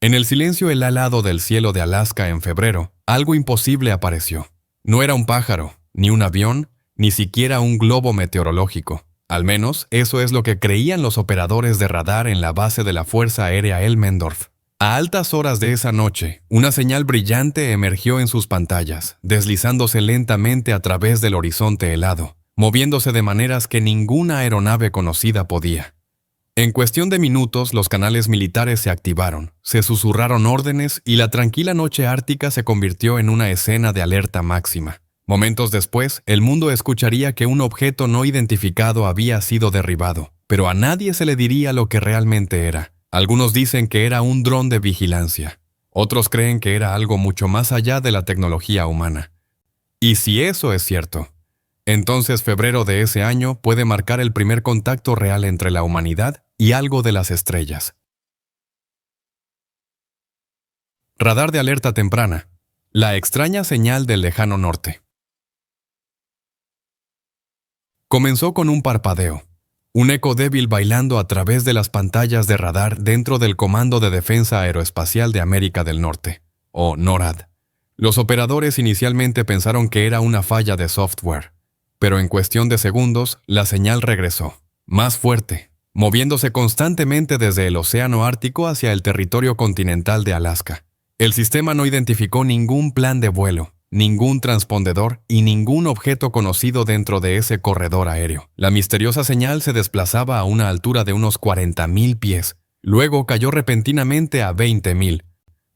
En el silencio helado del cielo de Alaska en febrero, algo imposible apareció. No era un pájaro, ni un avión, ni siquiera un globo meteorológico. Al menos, eso es lo que creían los operadores de radar en la base de la Fuerza Aérea Elmendorf. A altas horas de esa noche, una señal brillante emergió en sus pantallas, deslizándose lentamente a través del horizonte helado, moviéndose de maneras que ninguna aeronave conocida podía. En cuestión de minutos, los canales militares se activaron, se susurraron órdenes y la tranquila noche ártica se convirtió en una escena de alerta máxima. Momentos después, el mundo escucharía que un objeto no identificado había sido derribado, pero a nadie se le diría lo que realmente era. Algunos dicen que era un dron de vigilancia. Otros creen que era algo mucho más allá de la tecnología humana. Y si eso es cierto, entonces febrero de ese año puede marcar el primer contacto real entre la humanidad y algo de las estrellas. Radar de alerta temprana. La extraña señal del lejano norte. Comenzó con un parpadeo. Un eco débil bailando a través de las pantallas de radar dentro del Comando de Defensa Aeroespacial de América del Norte, o NORAD. Los operadores inicialmente pensaron que era una falla de software, pero en cuestión de segundos, la señal regresó, más fuerte, moviéndose constantemente desde el océano Ártico hacia el territorio continental de Alaska. El sistema no identificó ningún plan de vuelo, ningún transpondedor y ningún objeto conocido dentro de ese corredor aéreo. La misteriosa señal se desplazaba a una altura de unos 40,000 pies. Luego cayó repentinamente a 20,000,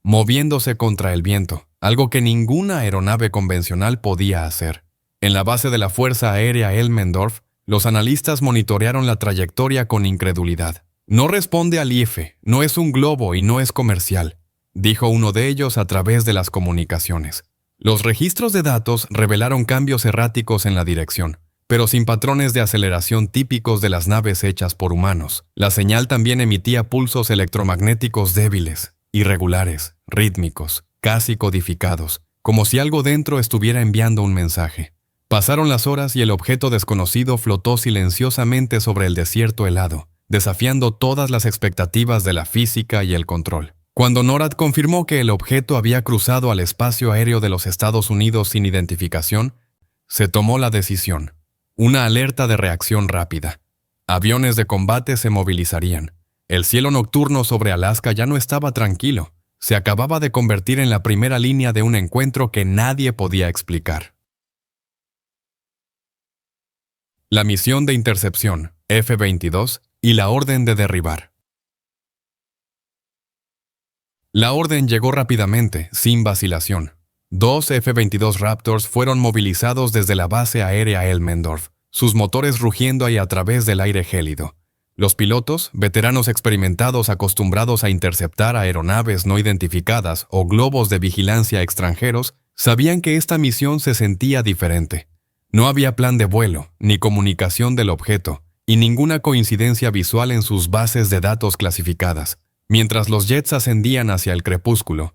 moviéndose contra el viento, algo que ninguna aeronave convencional podía hacer. En la base de la Fuerza Aérea Elmendorf, los analistas monitorearon la trayectoria con incredulidad. No responde al IFE, no es un globo y no es comercial, dijo uno de ellos a través de las comunicaciones. Los registros de datos revelaron cambios erráticos en la dirección, pero sin patrones de aceleración típicos de las naves hechas por humanos. La señal también emitía pulsos electromagnéticos débiles, irregulares, rítmicos, casi codificados, como si algo dentro estuviera enviando un mensaje. Pasaron las horas y el objeto desconocido flotó silenciosamente sobre el desierto helado, desafiando todas las expectativas de la física y el control. Cuando NORAD confirmó que el objeto había cruzado al espacio aéreo de los Estados Unidos sin identificación, se tomó la decisión. Una alerta de reacción rápida. Aviones de combate se movilizarían. El cielo nocturno sobre Alaska ya no estaba tranquilo. Se acababa de convertir en la primera línea de un encuentro que nadie podía explicar. La misión de intercepción, F-22, y la orden de derribar. La orden llegó rápidamente, sin vacilación. 2 F-22 Raptors fueron movilizados desde la base aérea Elmendorf, sus motores rugiendo ahí a través del aire gélido. Los pilotos, veteranos experimentados acostumbrados a interceptar aeronaves no identificadas o globos de vigilancia extranjeros, sabían que esta misión se sentía diferente. No había plan de vuelo, ni comunicación del objeto, y ninguna coincidencia visual en sus bases de datos clasificadas. Mientras los jets ascendían hacia el crepúsculo,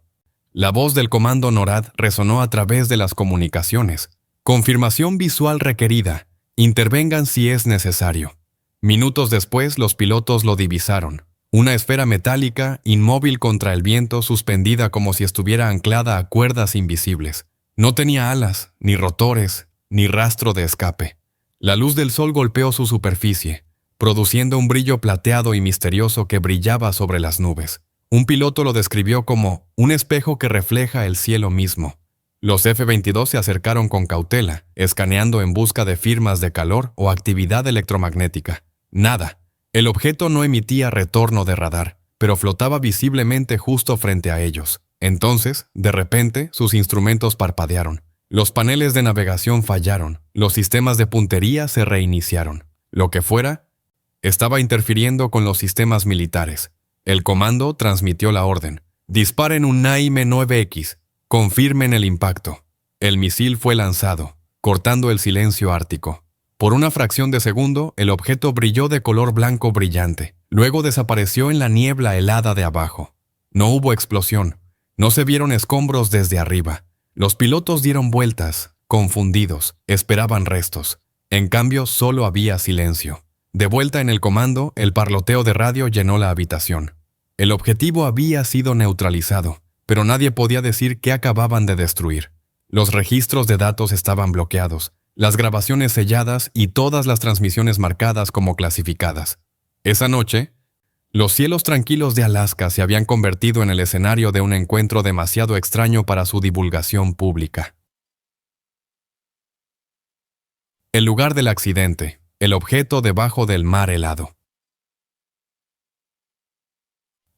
la voz del comando NORAD resonó a través de las comunicaciones. Confirmación visual requerida. Intervengan si es necesario. Minutos después, los pilotos lo divisaron. Una esfera metálica, inmóvil contra el viento, suspendida como si estuviera anclada a cuerdas invisibles. No tenía alas, ni rotores, ni rastro de escape. La luz del sol golpeó su superficie, produciendo un brillo plateado y misterioso que brillaba sobre las nubes. Un piloto lo describió como un espejo que refleja el cielo mismo. Los F-22 se acercaron con cautela, escaneando en busca de firmas de calor o actividad electromagnética. Nada. El objeto no emitía retorno de radar, pero flotaba visiblemente justo frente a ellos. Entonces, de repente, sus instrumentos parpadearon. Los paneles de navegación fallaron. Los sistemas de puntería se reiniciaron. Lo que fuera, estaba interfiriendo con los sistemas militares. El comando transmitió la orden. Disparen un AIM-9X. Confirmen el impacto. El misil fue lanzado, cortando el silencio ártico. Por una fracción de segundo, el objeto brilló de color blanco brillante. Luego desapareció en la niebla helada de abajo. No hubo explosión. No se vieron escombros desde arriba. Los pilotos dieron vueltas, confundidos, esperaban restos. En cambio, solo había silencio. De vuelta en el comando, el parloteo de radio llenó la habitación. El objetivo había sido neutralizado, pero nadie podía decir qué acababan de destruir. Los registros de datos estaban bloqueados, las grabaciones selladas y todas las transmisiones marcadas como clasificadas. Esa noche, los cielos tranquilos de Alaska se habían convertido en el escenario de un encuentro demasiado extraño para su divulgación pública. El lugar del accidente, el objeto debajo del mar helado.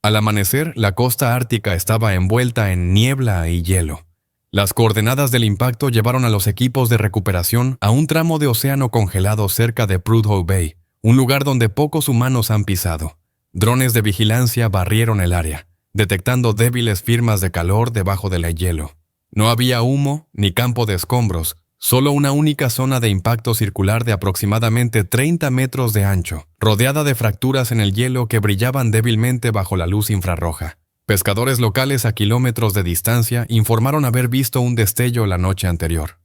Al amanecer, la costa ártica estaba envuelta en niebla y hielo. Las coordenadas del impacto llevaron a los equipos de recuperación a un tramo de océano congelado cerca de Prudhoe Bay, un lugar donde pocos humanos han pisado. Drones de vigilancia barrieron el área, detectando débiles firmas de calor debajo del hielo. No había humo ni campo de escombros, solo una única zona de impacto circular de aproximadamente 30 metros de ancho, rodeada de fracturas en el hielo que brillaban débilmente bajo la luz infrarroja. Pescadores locales a kilómetros de distancia informaron haber visto un destello la noche anterior.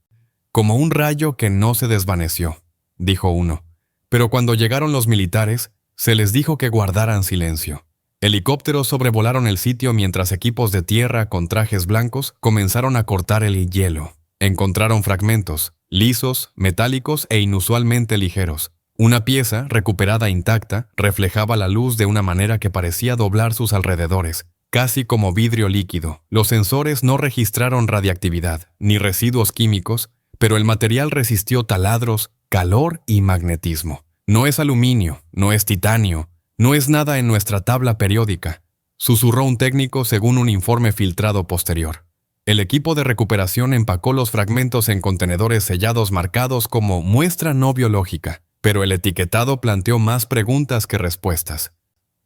Como un rayo que no se desvaneció, dijo uno. Pero cuando llegaron los militares, se les dijo que guardaran silencio. Helicópteros sobrevolaron el sitio mientras equipos de tierra con trajes blancos comenzaron a cortar el hielo. Encontraron fragmentos, lisos, metálicos e inusualmente ligeros. Una pieza, recuperada intacta, reflejaba la luz de una manera que parecía doblar sus alrededores, casi como vidrio líquido. Los sensores no registraron radiactividad, ni residuos químicos, pero el material resistió taladros, calor y magnetismo. No es aluminio, no es titanio, no es nada en nuestra tabla periódica, susurró un técnico según un informe filtrado posterior. El equipo de recuperación empacó los fragmentos en contenedores sellados marcados como muestra no biológica, pero el etiquetado planteó más preguntas que respuestas.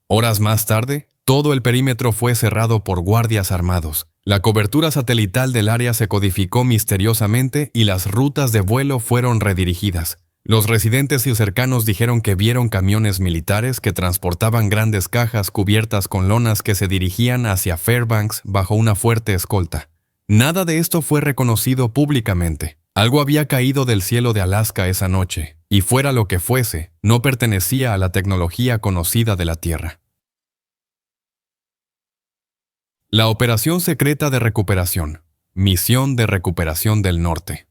Horas más tarde, todo el perímetro fue cerrado por guardias armados. La cobertura satelital del área se codificó misteriosamente y las rutas de vuelo fueron redirigidas. Los residentes y cercanos dijeron que vieron camiones militares que transportaban grandes cajas cubiertas con lonas que se dirigían hacia Fairbanks bajo una fuerte escolta. Nada de esto fue reconocido públicamente. Algo había caído del cielo de Alaska esa noche, y fuera lo que fuese, no pertenecía a la tecnología conocida de la Tierra. La Operación Secreta de Recuperación. Misión de Recuperación del Norte.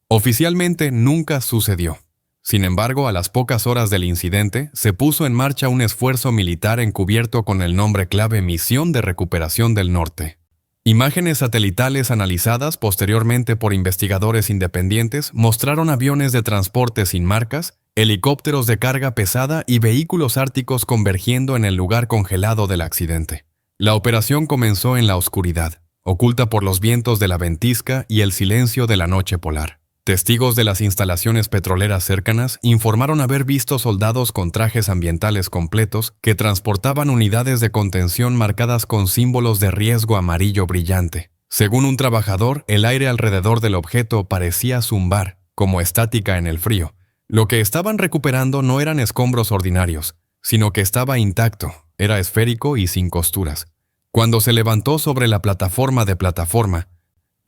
Oficialmente nunca sucedió. Sin embargo, a las pocas horas del incidente, se puso en marcha un esfuerzo militar encubierto con el nombre clave Misión de Recuperación del Norte. Imágenes satelitales analizadas posteriormente por investigadores independientes mostraron aviones de transporte sin marcas, helicópteros de carga pesada y vehículos árticos convergiendo en el lugar congelado del accidente. La operación comenzó en la oscuridad, oculta por los vientos de la ventisca y el silencio de la noche polar. Testigos de las instalaciones petroleras cercanas informaron haber visto soldados con trajes ambientales completos que transportaban unidades de contención marcadas con símbolos de riesgo amarillo brillante. Según un trabajador, el aire alrededor del objeto parecía zumbar, como estática en el frío. Lo que estaban recuperando no eran escombros ordinarios, sino que estaba intacto, era esférico y sin costuras. Cuando se levantó sobre la plataforma de plataforma,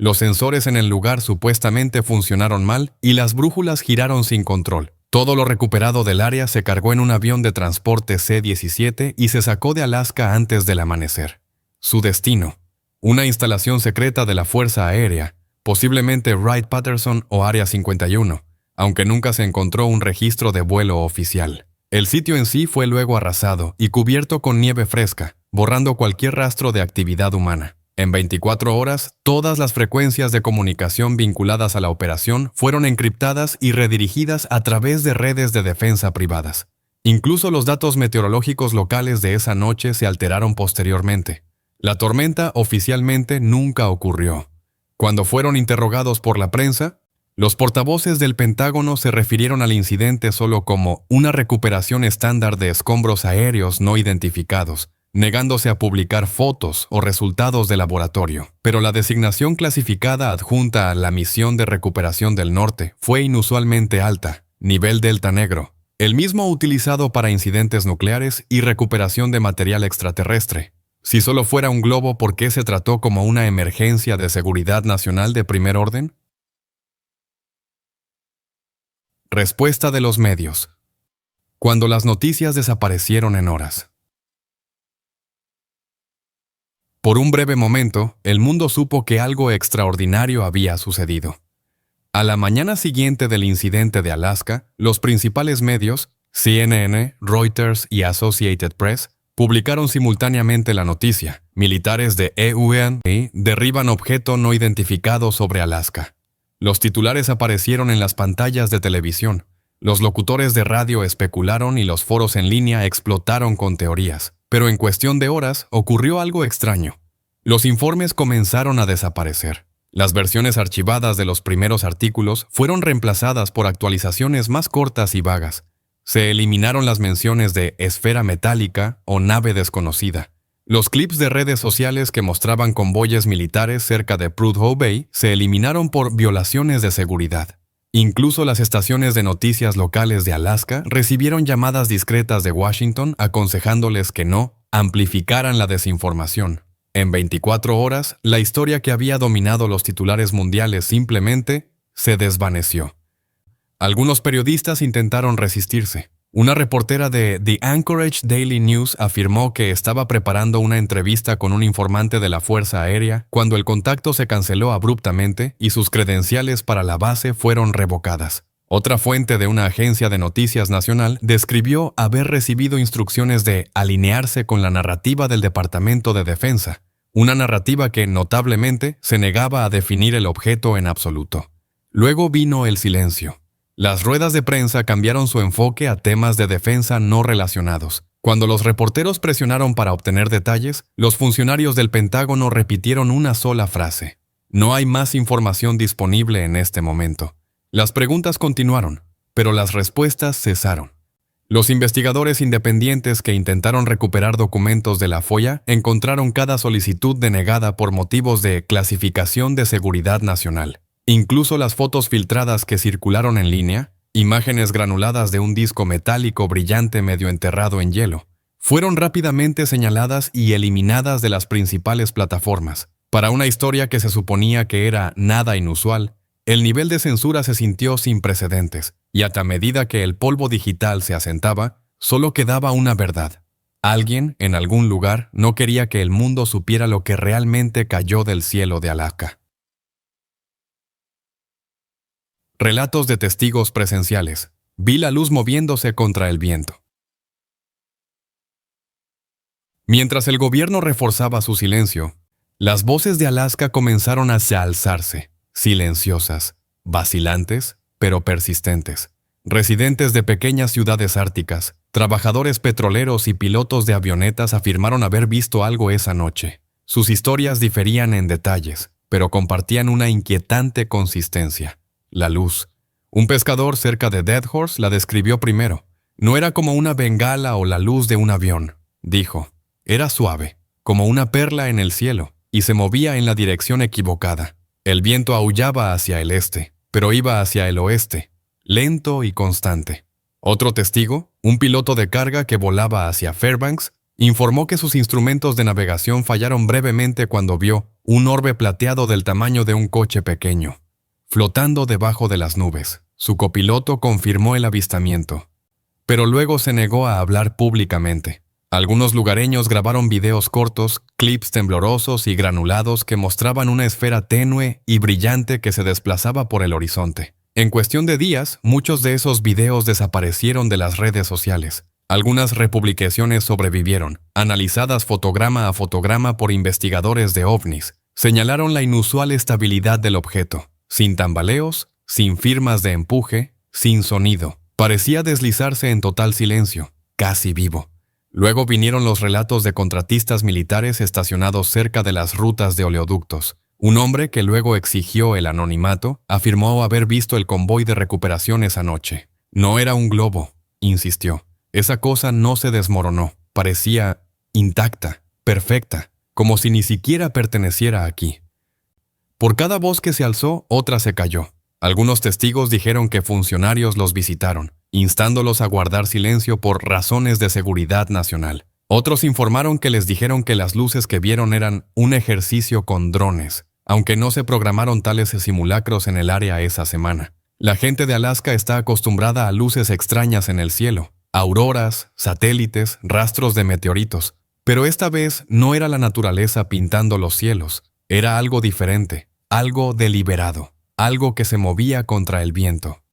los sensores en el lugar supuestamente funcionaron mal y las brújulas giraron sin control. Todo lo recuperado del área se cargó en un avión de transporte C-17 y se sacó de Alaska antes del amanecer. Su destino: una instalación secreta de la Fuerza Aérea, posiblemente Wright-Patterson o Área 51, aunque nunca se encontró un registro de vuelo oficial. El sitio en sí fue luego arrasado y cubierto con nieve fresca, borrando cualquier rastro de actividad humana. En 24 horas, todas las frecuencias de comunicación vinculadas a la operación fueron encriptadas y redirigidas a través de redes de defensa privadas. Incluso los datos meteorológicos locales de esa noche se alteraron posteriormente. La tormenta oficialmente nunca ocurrió. Cuando fueron interrogados por la prensa, los portavoces del Pentágono se refirieron al incidente solo como una recuperación estándar de escombros aéreos no identificados, negándose a publicar fotos o resultados de laboratorio. Pero la designación clasificada adjunta a la Misión de Recuperación del Norte fue inusualmente alta, nivel Delta Negro, el mismo utilizado para incidentes nucleares y recuperación de material extraterrestre. Si solo fuera un globo, ¿por qué se trató como una emergencia de seguridad nacional de primer orden? Respuesta de los medios. cuando las noticias desaparecieron en horas. Por un breve momento, el mundo supo que algo extraordinario había sucedido. A la mañana siguiente del incidente de Alaska, los principales medios, CNN, Reuters y Associated Press, publicaron simultáneamente la noticia. Militares de EUN derriban objeto no identificado sobre Alaska. Los titulares aparecieron en las pantallas de televisión. Los locutores de radio especularon y los foros en línea explotaron con teorías. Pero en cuestión de horas ocurrió algo extraño. Los informes comenzaron a desaparecer. Las versiones archivadas de los primeros artículos fueron reemplazadas por actualizaciones más cortas y vagas. Se eliminaron las menciones de esfera metálica o nave desconocida. Los clips de redes sociales que mostraban convoyes militares cerca de Prudhoe Bay se eliminaron por violaciones de seguridad. Incluso las estaciones de noticias locales de Alaska recibieron llamadas discretas de Washington aconsejándoles que no amplificaran la desinformación. En 24 horas, la historia que había dominado los titulares mundiales simplemente se desvaneció. Algunos periodistas intentaron resistirse. Una reportera de The Anchorage Daily News afirmó que estaba preparando una entrevista con un informante de la Fuerza Aérea cuando el contacto se canceló abruptamente y sus credenciales para la base fueron revocadas. Otra fuente de una agencia de noticias nacional describió haber recibido instrucciones de alinearse con la narrativa del Departamento de Defensa, una narrativa que, notablemente, se negaba a definir el objeto en absoluto. Luego vino el silencio. Las ruedas de prensa cambiaron su enfoque a temas de defensa no relacionados. Cuando los reporteros presionaron para obtener detalles, los funcionarios del Pentágono repitieron una sola frase: "No hay más información disponible en este momento". Las preguntas continuaron, pero las respuestas cesaron. Los investigadores independientes que intentaron recuperar documentos de la FOIA encontraron cada solicitud denegada por motivos de clasificación de seguridad nacional. Incluso las fotos filtradas que circularon en línea, imágenes granuladas de un disco metálico brillante medio enterrado en hielo, fueron rápidamente señaladas y eliminadas de las principales plataformas. Para una historia que se suponía que era nada inusual, el nivel de censura se sintió sin precedentes, y a medida que el polvo digital se asentaba, solo quedaba una verdad. Alguien, en algún lugar, no quería que el mundo supiera lo que realmente cayó del cielo de Alaska. Relatos de testigos presenciales. Vi la luz moviéndose contra el viento. Mientras el gobierno reforzaba su silencio, las voces de Alaska comenzaron a alzarse, silenciosas, vacilantes, pero persistentes. Residentes de pequeñas ciudades árticas, trabajadores petroleros y pilotos de avionetas afirmaron haber visto algo esa noche. Sus historias diferían en detalles, pero compartían una inquietante consistencia. La luz. Un pescador cerca de Dead Horse la describió primero. No era como una bengala o la luz de un avión, dijo. Era suave, como una perla en el cielo, y se movía en la dirección equivocada. El viento aullaba hacia el este, pero iba hacia el oeste, lento y constante. Otro testigo, un piloto de carga que volaba hacia Fairbanks, informó que sus instrumentos de navegación fallaron brevemente cuando vio un orbe plateado del tamaño de un coche pequeño, flotando debajo de las nubes. Su copiloto confirmó el avistamiento, pero luego se negó a hablar públicamente. Algunos lugareños grabaron videos cortos, clips temblorosos y granulados que mostraban una esfera tenue y brillante que se desplazaba por el horizonte. En cuestión de días, muchos de esos videos desaparecieron de las redes sociales. Algunas republicaciones sobrevivieron, analizadas fotograma a fotograma por investigadores de ovnis. Señalaron la inusual estabilidad del objeto. Sin tambaleos, sin firmas de empuje, sin sonido. Parecía deslizarse en total silencio, casi vivo. Luego vinieron los relatos de contratistas militares estacionados cerca de las rutas de oleoductos. Un hombre que luego exigió el anonimato afirmó haber visto el convoy de recuperación esa noche. No era un globo, insistió. Esa cosa no se desmoronó. Parecía intacta, perfecta, como si ni siquiera perteneciera aquí. Por cada voz que se alzó, otra se cayó. Algunos testigos dijeron que funcionarios los visitaron, instándolos a guardar silencio por razones de seguridad nacional. Otros informaron que les dijeron que las luces que vieron eran un ejercicio con drones, aunque no se programaron tales simulacros en el área esa semana. La gente de Alaska está acostumbrada a luces extrañas en el cielo. auroras, satélites, rastros de meteoritos. Pero esta vez no era la naturaleza pintando los cielos, era algo diferente, algo deliberado, algo que se movía contra el viento.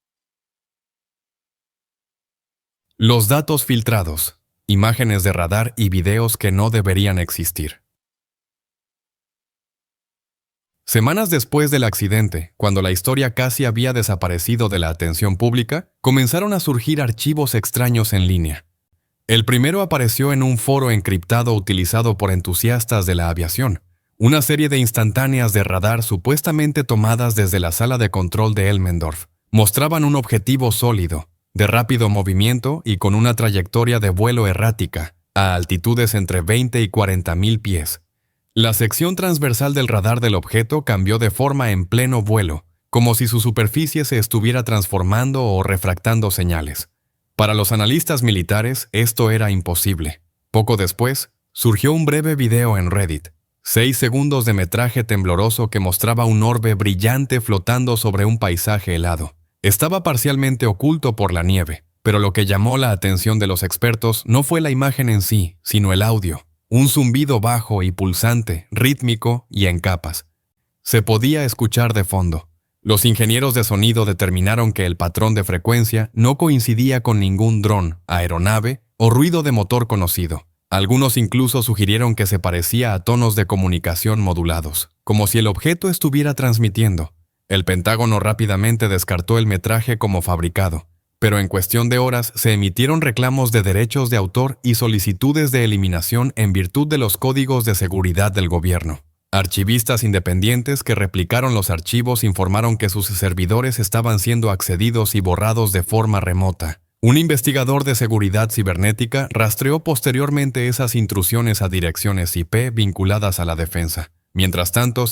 Los datos filtrados, imágenes de radar y videos que no deberían existir. Semanas después del accidente, cuando la historia casi había desaparecido de la atención pública, comenzaron a surgir archivos extraños en línea. El primero apareció en un foro encriptado utilizado por entusiastas de la aviación, una serie de instantáneas de radar supuestamente tomadas desde la sala de control de Elmendorf. Mostraban un objetivo sólido, de rápido movimiento y con una trayectoria de vuelo errática, a altitudes entre 20 y 40.000 pies. La sección transversal del radar del objeto cambió de forma en pleno vuelo, como si su superficie se estuviera transformando o refractando señales. Para los analistas militares, esto era imposible. Poco después, surgió un breve video en Reddit, 6 segundos de metraje tembloroso que mostraba un orbe brillante flotando sobre un paisaje helado. Estaba parcialmente oculto por la nieve, pero lo que llamó la atención de los expertos no fue la imagen en sí, sino el audio. Un zumbido bajo y pulsante, rítmico y en capas. Se podía escuchar de fondo. Los ingenieros de sonido determinaron que el patrón de frecuencia no coincidía con ningún dron, aeronave o ruido de motor conocido. Algunos incluso sugirieron que se parecía a tonos de comunicación modulados, como si el objeto estuviera transmitiendo. El Pentágono rápidamente descartó el metraje como fabricado, pero en cuestión de horas se emitieron reclamos de derechos de autor y solicitudes de eliminación en virtud de los códigos de seguridad del gobierno. Archivistas independientes que replicaron los archivos informaron que sus servidores estaban siendo accedidos y borrados de forma remota. Un investigador de seguridad cibernética rastreó posteriormente esas intrusiones a direcciones IP vinculadas a la defensa. Mientras tanto,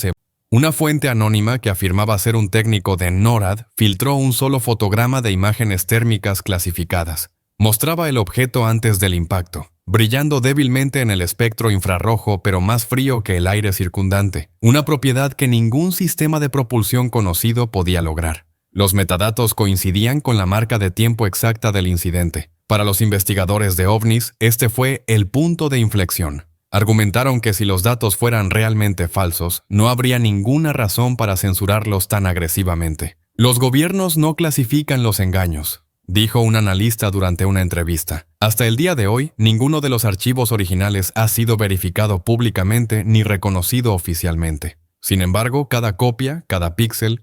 una fuente anónima que afirmaba ser un técnico de NORAD filtró un solo fotograma de imágenes térmicas clasificadas. Mostraba el objeto antes del impacto, brillando débilmente en el espectro infrarrojo pero más frío que el aire circundante, una propiedad que ningún sistema de propulsión conocido podía lograr. Los metadatos coincidían con la marca de tiempo exacta del incidente. Para los investigadores de ovnis, este fue el punto de inflexión. Argumentaron que si los datos fueran realmente falsos, no habría ninguna razón para censurarlos tan agresivamente. Los gobiernos no clasifican los engaños, dijo un analista durante una entrevista. Hasta el día de hoy, ninguno de los archivos originales ha sido verificado públicamente ni reconocido oficialmente. Sin embargo, cada copia, cada píxel,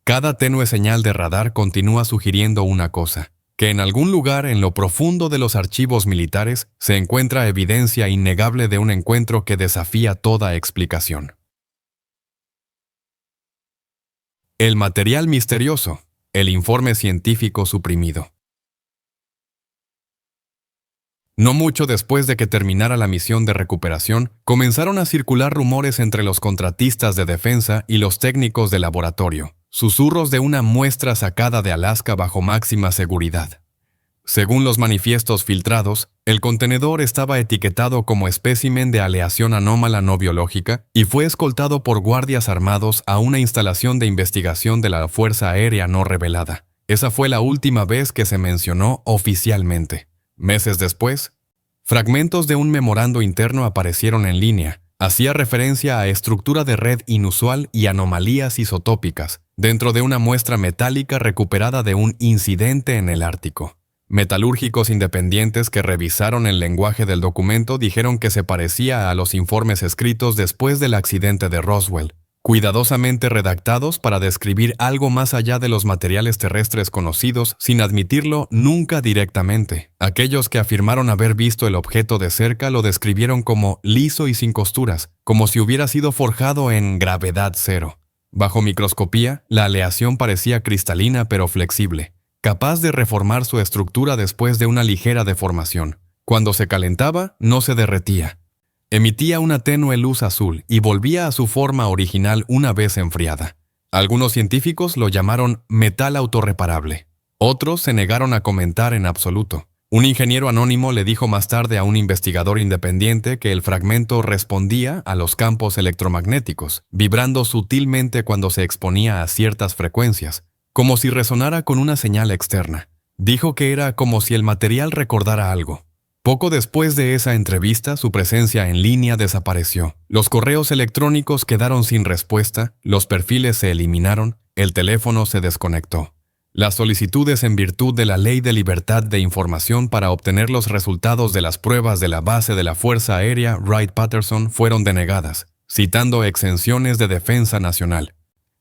cada tenue señal de radar continúa sugiriendo una cosa: que en algún lugar en lo profundo de los archivos militares se encuentra evidencia innegable de un encuentro que desafía toda explicación. El material misterioso, el informe científico suprimido. No mucho después de que terminara la misión de recuperación, comenzaron a circular rumores entre los contratistas de defensa y los técnicos de laboratorio. Susurros de una muestra sacada de Alaska bajo máxima seguridad. Según los manifiestos filtrados, el contenedor estaba etiquetado como espécimen de aleación anómala no biológica y fue escoltado por guardias armados a una instalación de investigación de la Fuerza Aérea no revelada. Esa fue la última vez que se mencionó oficialmente. Meses después, fragmentos de un memorando interno aparecieron en línea. Hacía referencia a estructura de red inusual y anomalías isotópicas dentro de una muestra metálica recuperada de un incidente en el Ártico. Metalúrgicos independientes que revisaron el lenguaje del documento dijeron que se parecía a los informes escritos después del accidente de Roswell, cuidadosamente redactados para describir algo más allá de los materiales terrestres conocidos sin admitirlo nunca directamente. Aquellos que afirmaron haber visto el objeto de cerca lo describieron como liso y sin costuras, como si hubiera sido forjado en gravedad cero. Bajo microscopía, la aleación parecía cristalina pero flexible, capaz de reformar su estructura después de una ligera deformación. Cuando se calentaba, no se derretía. Emitía una tenue luz azul y volvía a su forma original una vez enfriada. Algunos científicos lo llamaron metal autorreparable. Otros se negaron a comentar en absoluto. Un ingeniero anónimo le dijo más tarde a un investigador independiente que el fragmento respondía a los campos electromagnéticos, vibrando sutilmente cuando se exponía a ciertas frecuencias, como si resonara con una señal externa. Dijo que era como si el material recordara algo. Poco después de esa entrevista, su presencia en línea desapareció. Los correos electrónicos quedaron sin respuesta, los perfiles se eliminaron, el teléfono se desconectó. Las solicitudes en virtud de la Ley de Libertad de Información para obtener los resultados de las pruebas de la base de la Fuerza Aérea Wright-Patterson fueron denegadas, citando exenciones de defensa nacional.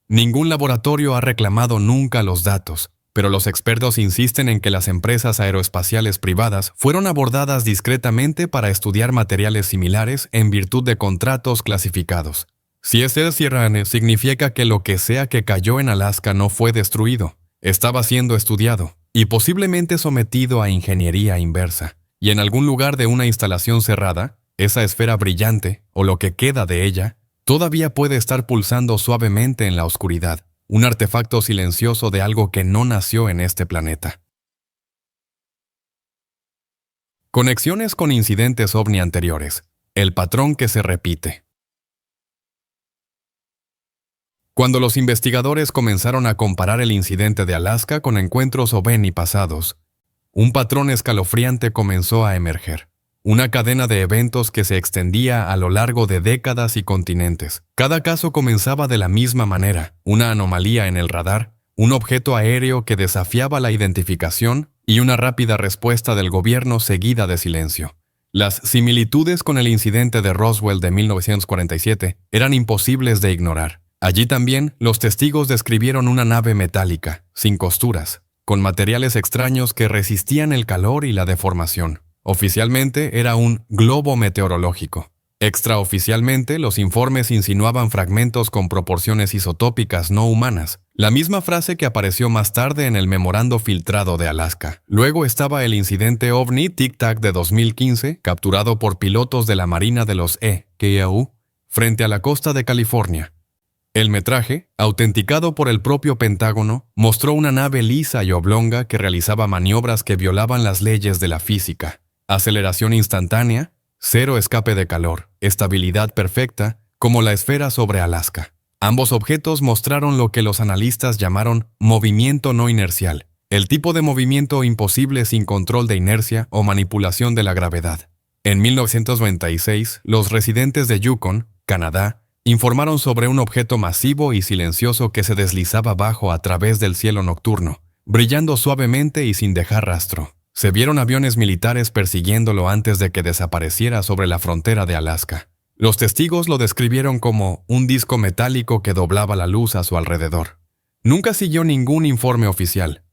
Ningún laboratorio ha reclamado nunca los datos, pero los expertos insisten en que las empresas aeroespaciales privadas fueron abordadas discretamente para estudiar materiales similares en virtud de contratos clasificados. Si es cierto, significa que lo que sea que cayó en Alaska no fue destruido. Estaba siendo estudiado y posiblemente sometido a ingeniería inversa. Y en algún lugar de una instalación cerrada, esa esfera brillante, o lo que queda de ella, todavía puede estar pulsando suavemente en la oscuridad. Un artefacto silencioso de algo que no nació en este planeta. Conexiones con incidentes ovni anteriores. El patrón que se repite. Cuando los investigadores comenzaron a comparar el incidente de Alaska con encuentros ovni pasados, un patrón escalofriante comenzó a emerger. Una cadena de eventos que se extendía a lo largo de décadas y continentes. Cada caso comenzaba de la misma manera: una anomalía en el radar, un objeto aéreo que desafiaba la identificación y una rápida respuesta del gobierno seguida de silencio. Las similitudes con el incidente de Roswell de 1947 eran imposibles de ignorar. Allí también los testigos describieron una nave metálica, sin costuras, con materiales extraños que resistían el calor y la deformación. Oficialmente era un globo meteorológico. Extraoficialmente, los informes insinuaban fragmentos con proporciones isotópicas no humanas, la misma frase que apareció más tarde en el memorando filtrado de Alaska. Luego estaba el incidente ovni Tic Tac de 2015, capturado por pilotos de la Marina de los EKU, frente a la costa de California. El metraje, autenticado por el propio Pentágono, mostró una nave lisa y oblonga que realizaba maniobras que violaban las leyes de la física. Aceleración instantánea, cero escape de calor, estabilidad perfecta, como la esfera sobre Alaska. Ambos objetos mostraron lo que los analistas llamaron movimiento no inercial, el tipo de movimiento imposible sin control de inercia o manipulación de la gravedad. En 1996, los residentes de Yukon, Canadá, informaron sobre un objeto masivo y silencioso que se deslizaba bajo a través del cielo nocturno, brillando suavemente y sin dejar rastro. Se vieron aviones militares persiguiéndolo antes de que desapareciera sobre la frontera de Alaska. Los testigos lo describieron como un disco metálico que doblaba la luz a su alrededor. Nunca siguió ningún informe oficial,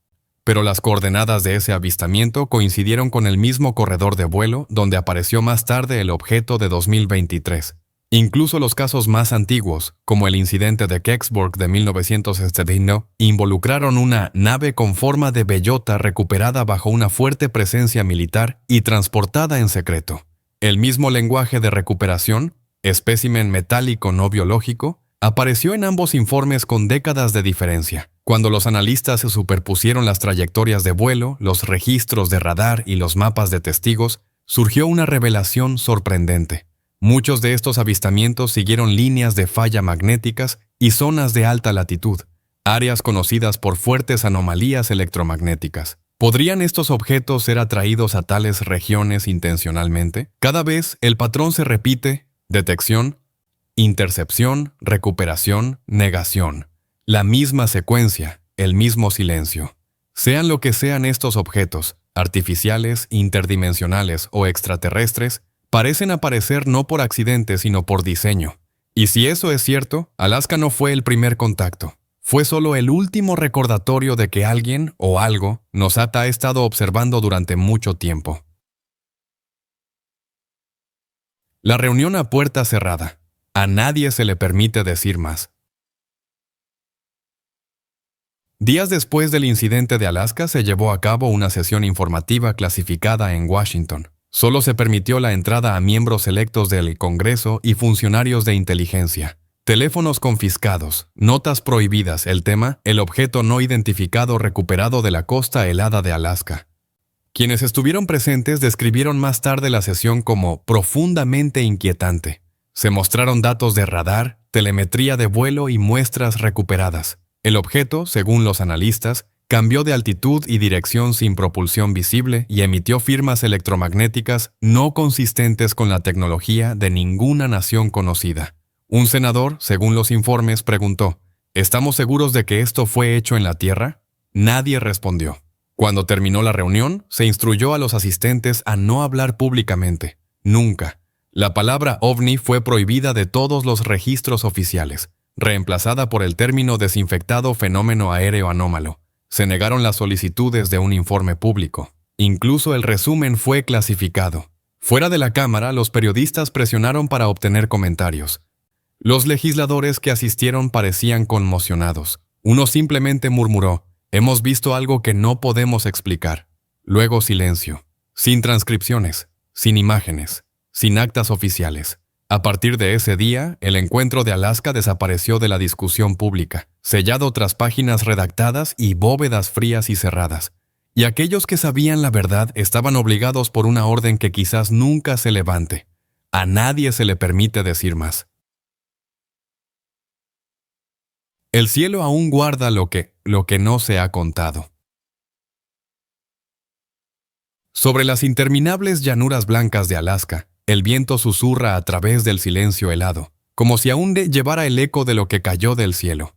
pero las coordenadas de ese avistamiento coincidieron con el mismo corredor de vuelo donde apareció más tarde el objeto de 2023. Incluso los casos más antiguos, como el incidente de Kecksburg de 1971, involucraron una nave con forma de bellota recuperada bajo una fuerte presencia militar y transportada en secreto. El mismo lenguaje de recuperación, espécimen metálico no biológico, apareció en ambos informes con décadas de diferencia. Cuando los analistas se superpusieron las trayectorias de vuelo, los registros de radar y los mapas de testigos, surgió una revelación sorprendente. Muchos de estos avistamientos siguieron líneas de falla magnéticas y zonas de alta latitud, áreas conocidas por fuertes anomalías electromagnéticas. ¿Podrían estos objetos ser atraídos a tales regiones intencionalmente? Cada vez el patrón se repite: detección, intercepción, recuperación, negación. La misma secuencia, el mismo silencio. Sean lo que sean estos objetos, artificiales, interdimensionales o extraterrestres, parecen aparecer no por accidente sino por diseño. Y si eso es cierto, Alaska no fue el primer contacto. Fue solo el último recordatorio de que alguien o algo nos ha estado observando durante mucho tiempo. La reunión a puerta cerrada. A nadie se le permite decir más. Días después del incidente de Alaska se llevó a cabo una sesión informativa clasificada en Washington. Solo se permitió la entrada a miembros electos del Congreso y funcionarios de inteligencia. Teléfonos confiscados, notas prohibidas, el tema, el objeto no identificado recuperado de la costa helada de Alaska. Quienes estuvieron presentes describieron más tarde la sesión como profundamente inquietante. Se mostraron datos de radar, telemetría de vuelo y muestras recuperadas. El objeto, según los analistas, cambió de altitud y dirección sin propulsión visible y emitió firmas electromagnéticas no consistentes con la tecnología de ninguna nación conocida. Un senador, según los informes, preguntó, ¿estamos seguros de que esto fue hecho en la Tierra? Nadie respondió. Cuando terminó la reunión, se instruyó a los asistentes a no hablar públicamente. Nunca. La palabra ovni fue prohibida de todos los registros oficiales, reemplazada por el término desinfectado fenómeno aéreo anómalo. Se negaron las solicitudes de un informe público. Incluso el resumen fue clasificado. Fuera de la Cámara, los periodistas presionaron para obtener comentarios. Los legisladores que asistieron parecían conmocionados. Uno simplemente murmuró, «Hemos visto algo que no podemos explicar». Luego silencio. Sin transcripciones, sin imágenes, sin actas oficiales. A partir de ese día, el encuentro de Alaska desapareció de la discusión pública, sellado tras páginas redactadas y bóvedas frías y cerradas. Y aquellos que sabían la verdad estaban obligados por una orden que quizás nunca se levante. A nadie se le permite decir más. El cielo aún guarda lo que no se ha contado. Sobre las interminables llanuras blancas de Alaska, el viento susurra a través del silencio helado, como si aún llevara el eco de lo que cayó del cielo.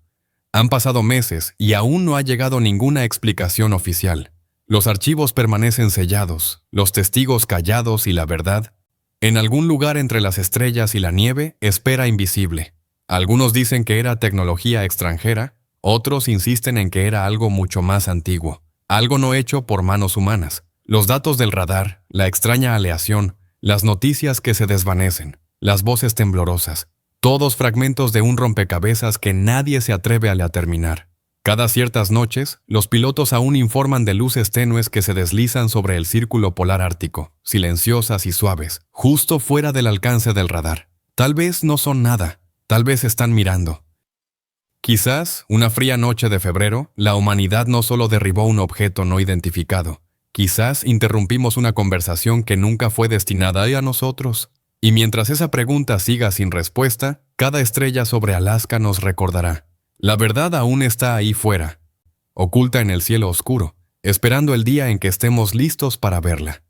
Han pasado meses y aún no ha llegado ninguna explicación oficial. Los archivos permanecen sellados, los testigos callados y la verdad, en algún lugar entre las estrellas y la nieve, espera invisible. Algunos dicen que era tecnología extranjera, otros insisten en que era algo mucho más antiguo, algo no hecho por manos humanas. Los datos del radar, la extraña aleación, las noticias que se desvanecen, las voces temblorosas, todos fragmentos de un rompecabezas que nadie se atreve a terminar. Cada ciertas noches, los pilotos aún informan de luces tenues que se deslizan sobre el círculo polar ártico, silenciosas y suaves, justo fuera del alcance del radar. Tal vez no son nada, tal vez están mirando. Quizás, una fría noche de febrero, la humanidad no solo derribó un objeto no identificado, quizás interrumpimos una conversación que nunca fue destinada a nosotros. Y mientras esa pregunta siga sin respuesta, cada estrella sobre Alaska nos recordará. La verdad aún está ahí fuera, oculta en el cielo oscuro, esperando el día en que estemos listos para verla.